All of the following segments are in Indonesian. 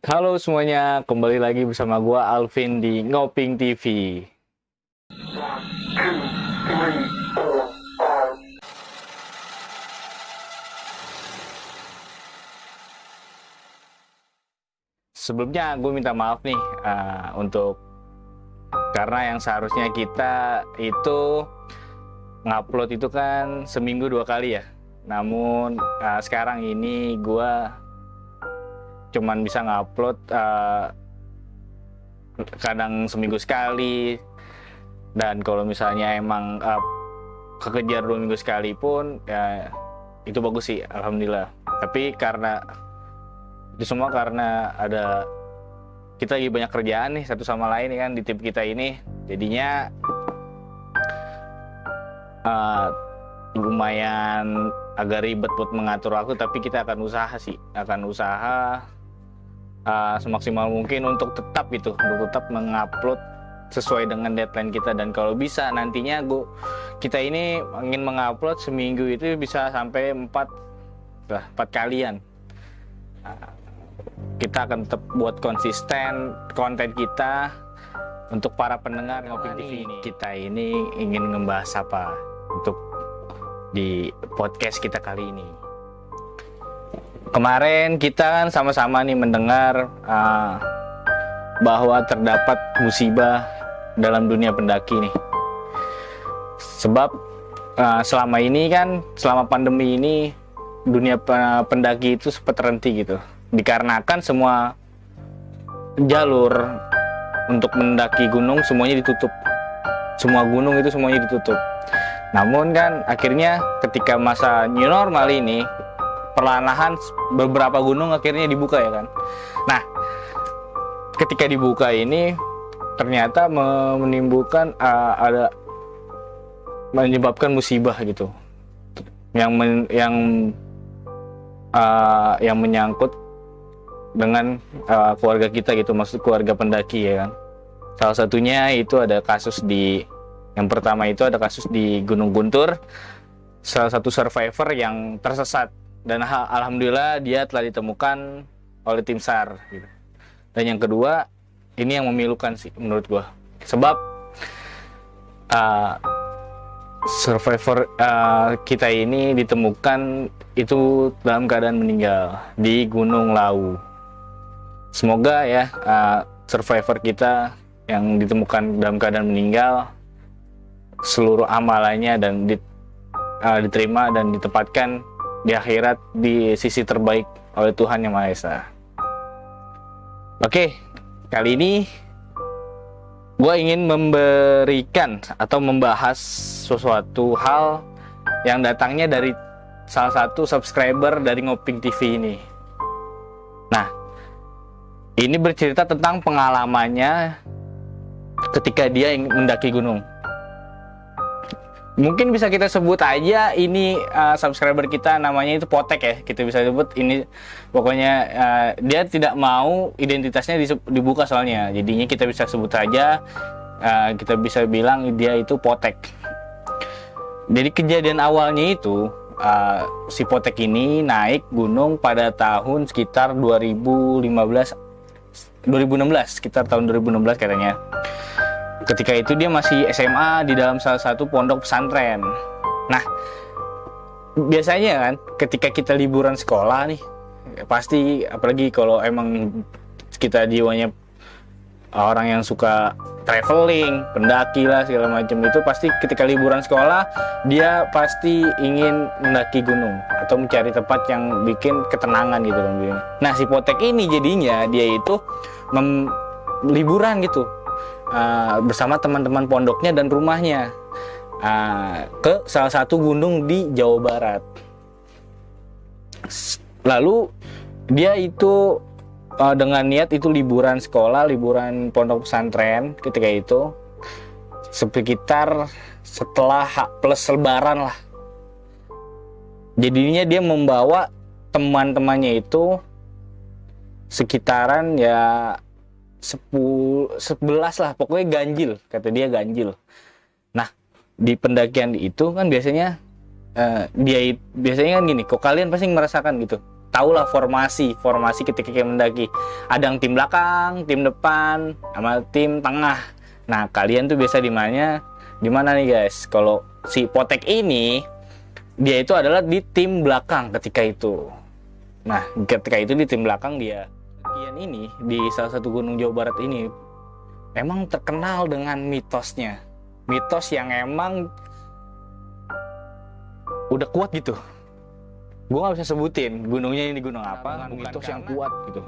Halo semuanya, kembali lagi bersama gua Alvin di Ngoping TV. Sebelumnya gue minta maaf nih untuk karena yang seharusnya kita itu ngupload itu kan seminggu 2 kali ya. Namun sekarang ini gua cuman bisa ngupload kadang seminggu sekali, dan kalau misalnya emang kekejar 2 minggu sekali pun ya itu bagus sih, alhamdulillah. Tapi karena itu semua karena ada kita lagi banyak kerjaan nih satu sama lain nih kan di tim kita ini, jadinya lumayan agak ribet buat mengatur waktu. Tapi kita akan usaha semaksimal mungkin untuk tetap mengupload sesuai dengan deadline kita. Dan kalau bisa nantinya kita ini ingin mengupload seminggu itu bisa sampai 4 kalian. Kita akan tetap buat konsisten konten kita untuk para pendengar Ngoping TV ini. Kita ini ingin ngebahas apa untuk di podcast kita kali ini. Kemarin kita kan sama-sama nih mendengar bahwa terdapat musibah dalam dunia pendaki nih. Sebab selama pandemi ini dunia pendaki itu sempat terhenti gitu. Dikarenakan semua jalur untuk mendaki gunung semuanya ditutup. Semua gunung itu semuanya ditutup. Namun kan akhirnya ketika masa new normal ini, perlahan-lahan beberapa gunung akhirnya dibuka ya kan. Nah, ketika dibuka ini ternyata menyebabkan musibah gitu, yang menyangkut dengan keluarga kita gitu, maksud keluarga pendaki ya kan. Salah satunya itu ada kasus yang pertama itu ada kasus di Gunung Guntur, salah satu survivor yang tersesat, dan alhamdulillah dia telah ditemukan oleh tim SAR gitu. Dan yang kedua, ini yang memilukan sih menurut gua, sebab survivor kita ini ditemukan itu dalam keadaan meninggal di Gunung Lawu. Semoga ya survivor kita yang ditemukan dalam keadaan meninggal, seluruh amalannya dan diterima dan ditempatkan di akhirat di sisi terbaik oleh Tuhan Yang Maha Esa. Oke, kali ini gue ingin memberikan atau membahas sesuatu hal yang datangnya dari salah satu subscriber dari Ngoping TV ini. Nah, ini bercerita tentang pengalamannya ketika dia mendaki gunung. Mungkin bisa kita sebut aja ini subscriber kita namanya itu Potek ya, kita bisa sebut ini. Pokoknya dia tidak mau identitasnya dibuka soalnya, jadinya kita bisa sebut aja, kita bisa bilang dia itu Potek. Jadi kejadian awalnya itu si Potek ini naik gunung pada tahun sekitar 2016, sekitar tahun 2016 katanya. Ketika itu dia masih SMA di dalam salah satu pondok pesantren. Nah, biasanya kan ketika kita liburan sekolah nih, pasti apalagi kalau emang kita jiwanya orang yang suka traveling, pendaki lah segala macam, itu pasti ketika liburan sekolah dia pasti ingin mendaki gunung atau mencari tempat yang bikin ketenangan gitu kan. Nah, si Potek ini jadinya dia itu liburan gitu bersama teman-teman pondoknya dan rumahnya ke salah satu gunung di Jawa Barat. Lalu dia itu dengan niat itu liburan sekolah, liburan pondok pesantren ketika itu sekitar setelah H+Lebaran lah. Jadinya dia membawa teman-temannya itu sekitaran ya 11 lah, pokoknya ganjil, kata dia ganjil. Nah, di pendakian itu kan biasanya biasanya kan gini, kok kalian pasti merasakan gitu, tahulah formasi ketika kita mendaki. Ada yang tim belakang, tim depan, sama tim tengah. Nah, kalian tuh biasa di mana nih guys? Kalau si Potek ini, dia itu adalah di tim belakang ketika itu. Nah, ketika itu di tim belakang dia. Kian ini di salah satu gunung Jawa Barat ini emang terkenal dengan mitosnya. Mitos yang emang udah kuat gitu. Gue nggak bisa sebutin gunungnya ini gunung apa, mitos yang kuat gitu.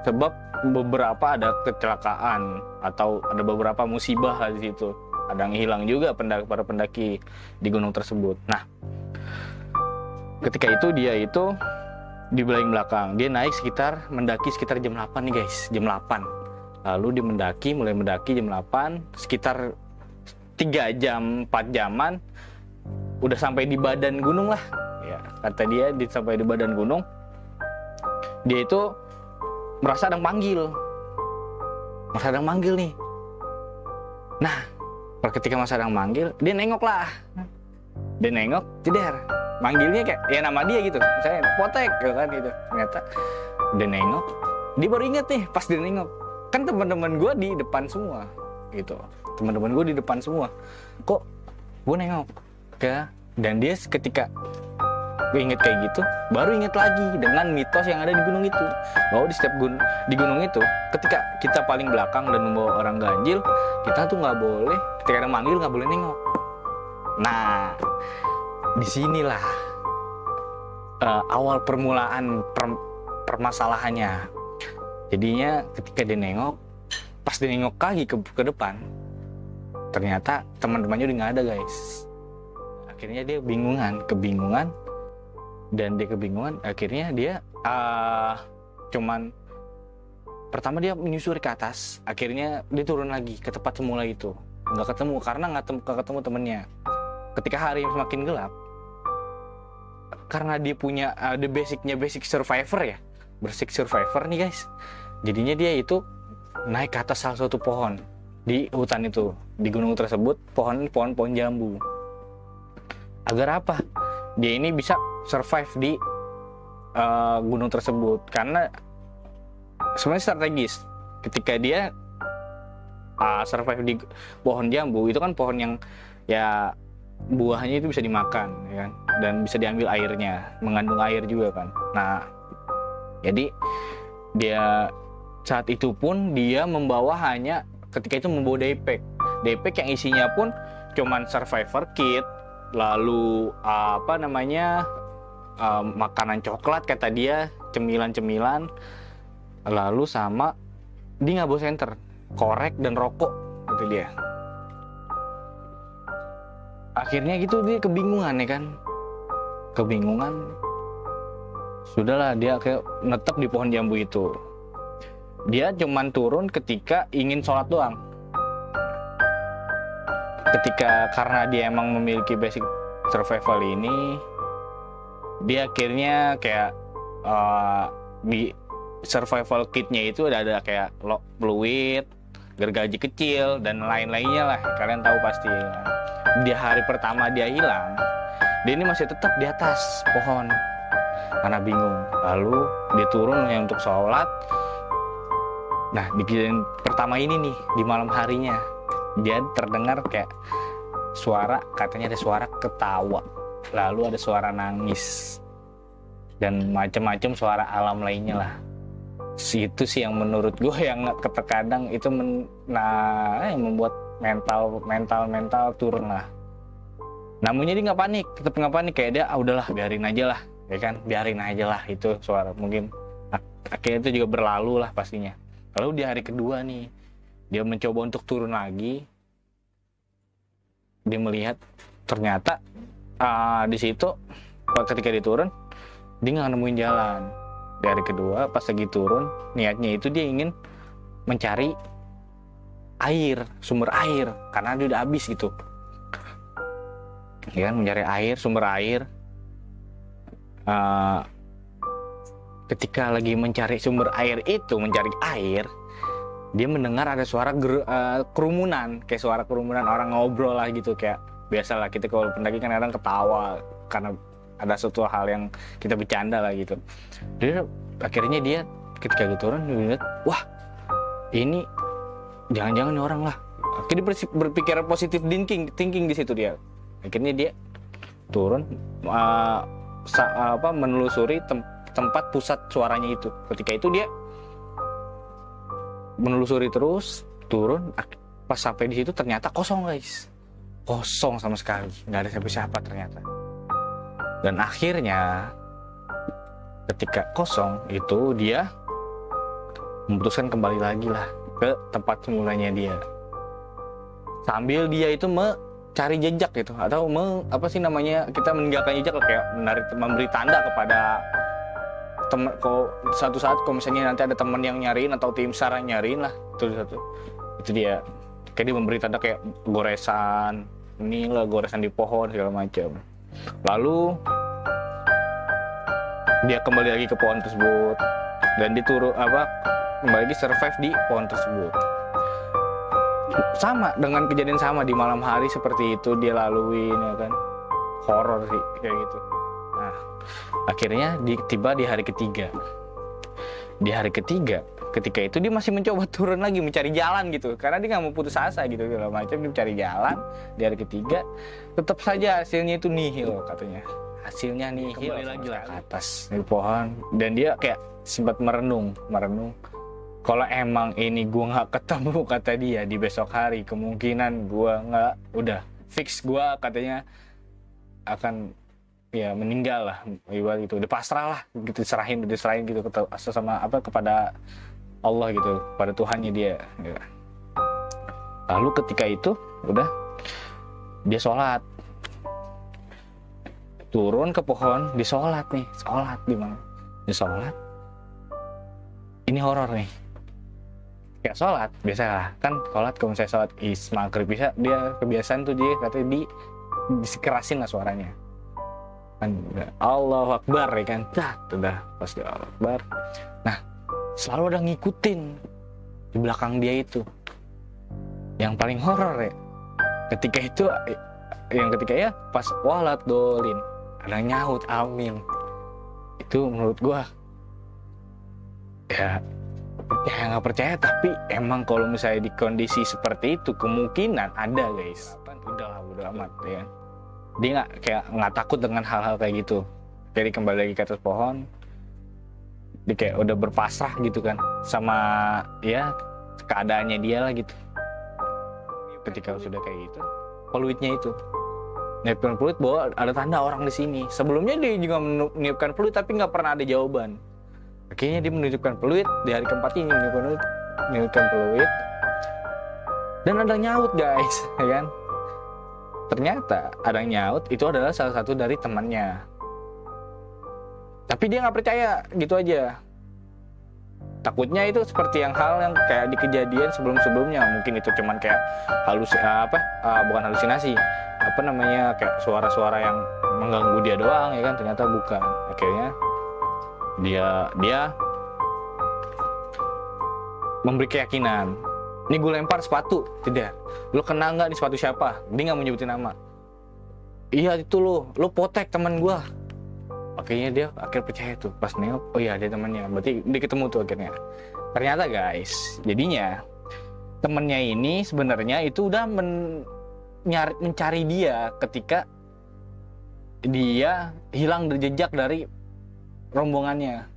Sebab beberapa ada kecelakaan atau ada beberapa musibah di situ. Ada yang hilang juga para pendaki di gunung tersebut. Nah, ketika itu dia itu di belakang. Dia naik mendaki sekitar jam 8 nih guys, jam 8. Lalu dia mulai mendaki jam 8, sekitar 3 jam, 4 jaman udah sampai di badan gunung lah. Ya, kata dia sampai di badan gunung. Dia itu merasa ada yang manggil nih. Nah, ketika ada yang manggil, dia nengok lah. Dia nengok, jeder. Manggilnya kayak ya nama dia gitu, misalnya Potek kan gitu. Ternyata dia nengok, dia baru inget nih pas dia nengok, kan teman-teman gue di depan semua gitu. Teman-teman gue di depan semua. Kok gue nengok ya? Dan dia ketika gue inget kayak gitu, baru inget lagi dengan mitos yang ada di gunung itu, bahwa di setiap di gunung itu, ketika kita paling belakang dan membawa orang ganjil, kita tuh nggak boleh, ketika ada manggil nggak boleh nengok. Nah, disinilah awal permulaan permasalahannya. Jadinya ketika dia nengok, pas dia nengok lagi ke depan, ternyata teman-temannya udah nggak ada guys. Akhirnya dia kebingungan, dan dia kebingungan. Akhirnya dia cuman pertama dia menyusuri ke atas, akhirnya dia turun lagi ke tempat semula itu, nggak ketemu karena nggak ketemu temennya. Ketika hari semakin gelap, karena dia punya ada basic survivor ya, basic survivor nih guys. Jadinya dia itu naik ke atas salah satu pohon di hutan itu, di gunung tersebut, pohon jambu. Agar apa? Dia ini bisa survive di gunung tersebut, karena sebenarnya strategis. Ketika dia survive di pohon jambu, itu kan pohon yang ya buahnya itu bisa dimakan, ya kan, dan bisa diambil airnya, mengandung air juga kan. Nah, jadi dia saat itu pun dia ketika itu membawa daypack yang isinya pun cuman survivor kit, lalu makanan coklat kata dia, cemilan, lalu sama dia nggak bawa senter, korek dan rokok kata dia. Akhirnya gitu dia kebingungan ya kan, sudahlah dia kayak netep di pohon jambu itu. Dia cuman turun ketika ingin sholat doang. Karena dia emang memiliki basic survival ini, dia akhirnya kayak di survival kitnya itu ada kayak fluid, gergaji kecil dan lain-lainnya lah, kalian tahu pasti. Di hari pertama dia hilang, dia ini masih tetap di atas pohon karena bingung. Lalu dia turun untuk sholat. Nah, di kejadian pertama ini nih, di malam harinya, dia terdengar kayak katanya ada suara ketawa, lalu ada suara nangis, dan macam-macam suara alam lainnya lah. Itu sih yang menurut gue yang terkadang itu yang membuat mental turun lah. Namunnya dia tetap nggak panik, kayak dia udahlah biarin aja lah, ya kan, biarin aja lah itu suara. Mungkin akhirnya itu juga berlalu lah pastinya. Lalu di hari kedua nih, dia mencoba untuk turun lagi. Dia melihat ternyata di situ ketika dia turun, dia nggak nemuin jalan. Di hari kedua pas lagi turun, niatnya itu dia ingin mencari sumber air, karena dia udah habis gitu. Ya kan, mencari sumber air. Ketika lagi mencari sumber air itu, dia mendengar ada suara kerumunan, kayak suara kerumunan orang ngobrol lah gitu, kayak biasalah kita kalau pendaki kan kadang ketawa karena ada suatu hal yang kita bercanda lah gitu. Akhirnya dia ketika dia turun dia lihat, wah ini jangan-jangan ini orang lah. Akhirnya berpikir positif thinking di situ dia. Akhirnya dia turun menelusuri tempat pusat suaranya itu. Ketika itu dia menelusuri terus, turun, pas sampai di situ ternyata kosong guys, kosong sama sekali, nggak ada siapa-siapa ternyata. Dan akhirnya ketika kosong itu dia memutuskan kembali lagi lah ke tempat semulanya dia, sambil dia itu mencari jejak gitu, atau kita meninggalkan jejak, kayak memberi tanda kepada teman. Kalau suatu saat kalau misalnya nanti ada teman yang nyariin atau tim SAR yang nyariin lah, itu dia kayak dia memberi tanda kayak goresan, inilah goresan di pohon segala macam. Lalu dia kembali lagi ke pohon tersebut dan kembali lagi survive di pohon tersebut. Sama dengan kejadian sama di malam hari seperti itu dia laluin, ya kan, horor sih kayak gitu. Nah, akhirnya tiba di hari ketiga. Di hari ketiga, ketika itu dia masih mencoba turun lagi mencari jalan gitu, karena dia nggak mau putus asa gitu segala macam. Dia mencari jalan. Di hari ketiga, tetap saja hasilnya itu nihil katanya. Hasilnya nihil. Kembali lagi lah ke atas di pohon, dan dia kayak sempat merenung. Kalau emang ini gua nggak ketemu, kata dia, di besok hari, kemungkinan gua nggak, udah fix gua katanya akan ya meninggal lah, ibarat gitu, udah pasrah lah gitu, diserahin gitu kepada Allah gitu, pada Tuhannya dia gitu. Lalu ketika itu udah dia sholat, turun ke pohon, sholat di mana? Dia sholat. Ini horor nih. Kayak sholat biasa lah kan, sholat kalau misalnya sholat maghrib bisa, dia kebiasaan tuh dia katanya disekerasin lah suaranya kan, Allahu Akbar ya kan, udah pas dia Allahu Akbar. Nah, selalu ada ngikutin di belakang dia itu. Yang paling horor ya, ketika ya pas walat dolin, ada nyaut amin. Itu menurut gua ya nggak percaya, tapi emang kalau misalnya di kondisi seperti itu kemungkinan ada guys. Udah amat ya. Dia nggak takut dengan hal-hal kayak gitu. Jadi kembali lagi ke atas pohon, dia kayak udah berpasrah gitu kan sama ya keadaannya dia lah gitu. Ketika sudah kayak gitu, peluitnya itu niupkan peluit bahwa ada tanda orang di sini. Sebelumnya dia juga meniupkan peluit tapi nggak pernah ada jawaban. Akhirnya dia menunjukkan peluit di hari keempat ini, menunjukkan peluit dan ada nyaut guys, ya kan? Ternyata ada nyaut itu adalah salah satu dari temannya. Tapi dia nggak percaya gitu aja. Takutnya itu seperti hal yang kayak di kejadian sebelumnya, mungkin itu cuman kayak bukan halusinasi, kayak suara-suara yang mengganggu dia doang ya kan, ternyata bukan. Akhirnya dia memberi keyakinan, ini gue lempar sepatu, tidak, lo kena nggak nih sepatu siapa? Dia nggak menyebutin nama. Iya itu lo potek teman gue. Akhirnya dia percaya tuh, pas nengok, oh iya dia temannya, berarti dia ketemu tuh akhirnya. Ternyata guys, jadinya temennya ini sebenarnya itu udah mencari dia ketika dia hilang jejak dari rombongannya.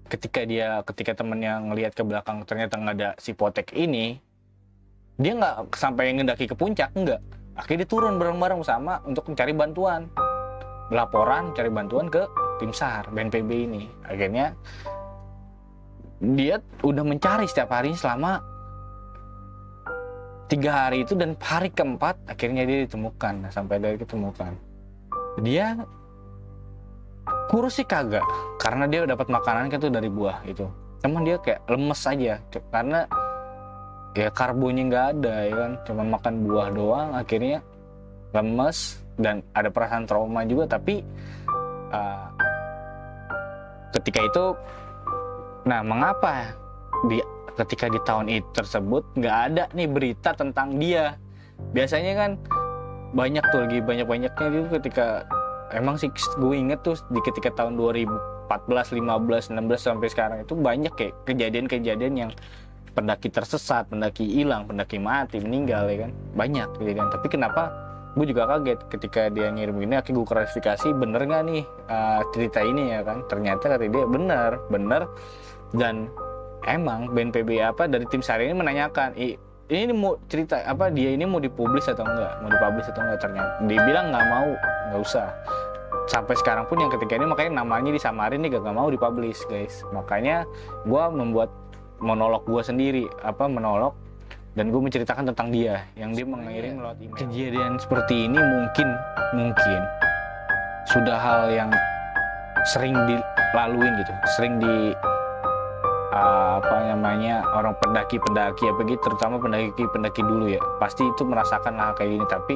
Ketika temennya ngelihat ke belakang ternyata nggak ada si potek ini, dia nggak sampai ngedaki ke puncak, enggak. Akhirnya dia turun bareng-bareng sama untuk mencari bantuan, cari bantuan ke tim SAR BNPB ini. Akhirnya dia udah mencari setiap hari selama 3 hari itu, dan hari keempat akhirnya dia ditemukan. Sampai dia ditemukan, dia kurus sih kagak, karena dia dapat makanan kan tuh dari buah itu. Cuman dia kayak lemes aja karena ya karbonnya nggak ada ya kan, cuma makan buah doang. Akhirnya lemes dan ada perasaan trauma juga. Tapi ketika itu, nah mengapa ketika di tahun itu tersebut nggak ada nih berita tentang dia? Biasanya kan banyak tuh, lagi banyak-banyaknya gitu ketika emang sih gue inget tuh di ketika tahun 2014, 15, 16 sampai sekarang itu banyak kayak kejadian-kejadian yang pendaki tersesat, pendaki hilang, pendaki mati, meninggal ya kan. Banyak gitu kan. Tapi kenapa gue juga kaget ketika dia ngirim ini, akhirnya gue klarifikasi bener nggak nih cerita ini ya kan. Ternyata kata dia bener. Dan emang BNPB dari tim SAR ini menanyakan ini mau cerita dia ini mau dipublis atau enggak, ternyata dia bilang nggak usah. Sampai sekarang pun yang ketika ini makanya namanya disamarin nih, gak mau dipublish guys. Makanya gue membuat monolog gue sendiri, monolog, dan gue menceritakan tentang dia yang dia mengirim lewat email. Kejadian seperti ini mungkin sudah hal yang sering dilaluin gitu, sering di orang pendaki terutama pendaki dulu ya, pasti itu merasakan hal kayak gini. Tapi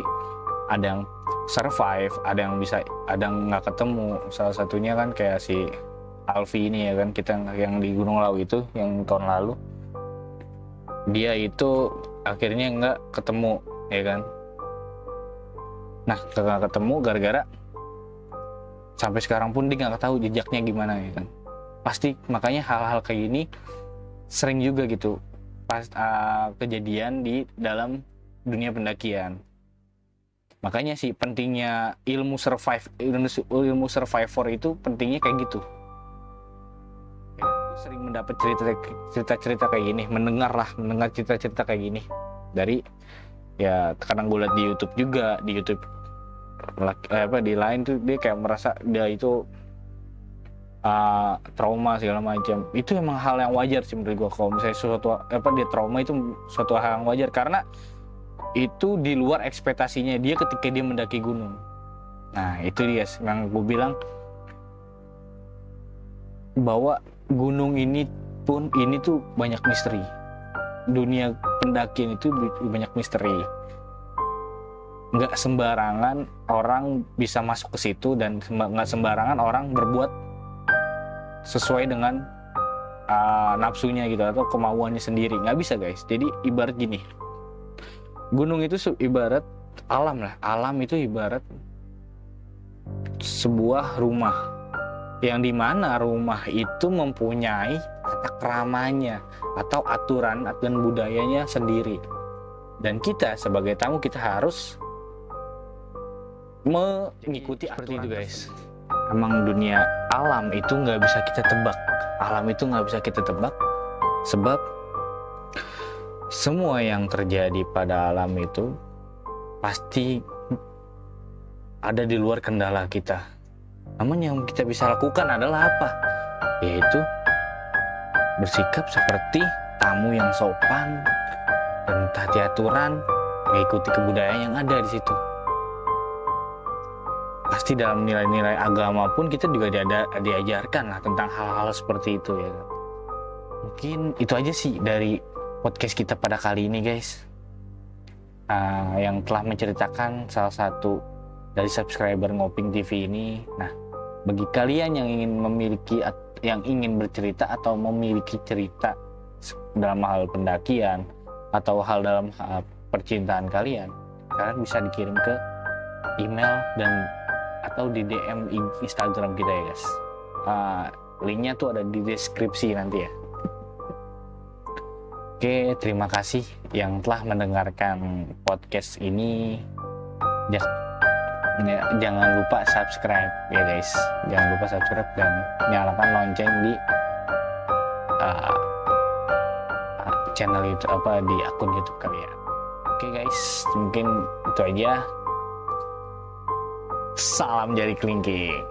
ada yang survive, ada yang nggak ketemu. Salah satunya kan kayak si Alfi ini ya kan, kita yang di Gunung Lawu itu yang tahun lalu, dia itu akhirnya nggak ketemu ya kan. Nah, nggak ketemu gara-gara sampai sekarang pun dia nggak tahu jejaknya gimana ya kan. Pasti makanya hal-hal kayak gini sering juga gitu kejadian di dalam dunia pendakian. Makanya sih pentingnya ilmu survivor itu pentingnya kayak gitu. Ya, sering mendapat cerita-cerita kayak gini, mendengar cerita-cerita kayak gini dari ya kadang gue liat di YouTube juga, di YouTube di lain tuh dia kayak merasa dia itu trauma segala macam. Itu emang hal yang wajar sih menurut gue. Kalau misalnya dia trauma itu suatu hal yang wajar, karena itu di luar ekspektasinya dia ketika dia mendaki gunung. Nah itu dia yang gue bilang, bahwa gunung ini tuh banyak misteri. Dunia pendakian itu banyak misteri. Nggak sembarangan orang bisa masuk ke situ, dan nggak sembarangan orang berbuat sesuai dengan nafsunya gitu atau kemauannya sendiri. Nggak bisa guys. Jadi ibarat gini, gunung itu ibarat alam lah. Alam itu ibarat sebuah rumah, yang dimana rumah itu mempunyai tata keramanya atau aturan dan budayanya sendiri. Dan kita sebagai tamu, kita harus mengikuti seperti itu guys. Emang dunia alam itu nggak bisa kita tebak. Sebab semua yang terjadi pada alam itu pasti ada di luar kendala kita. Namun yang kita bisa lakukan adalah apa? Yaitu bersikap seperti tamu yang sopan dan taati aturan, mengikuti kebudayaan yang ada di situ. Pasti dalam nilai-nilai agama pun kita juga diajarkan lah tentang hal-hal seperti itu ya. Mungkin itu aja sih dari podcast kita pada kali ini guys, yang telah menceritakan salah satu dari subscriber Ngoping TV ini. Nah, bagi kalian yang ingin bercerita atau memiliki cerita dalam hal pendakian atau hal dalam percintaan kalian bisa dikirim ke email atau di DM Instagram kita ya guys. Linknya tuh ada di deskripsi nanti ya. Oke, terima kasih yang telah mendengarkan podcast ini. Jangan lupa subscribe ya guys. Jangan lupa subscribe dan nyalakan lonceng di channel itu di akun YouTube kalian. Oke guys, mungkin itu aja. Salam jari kelingking.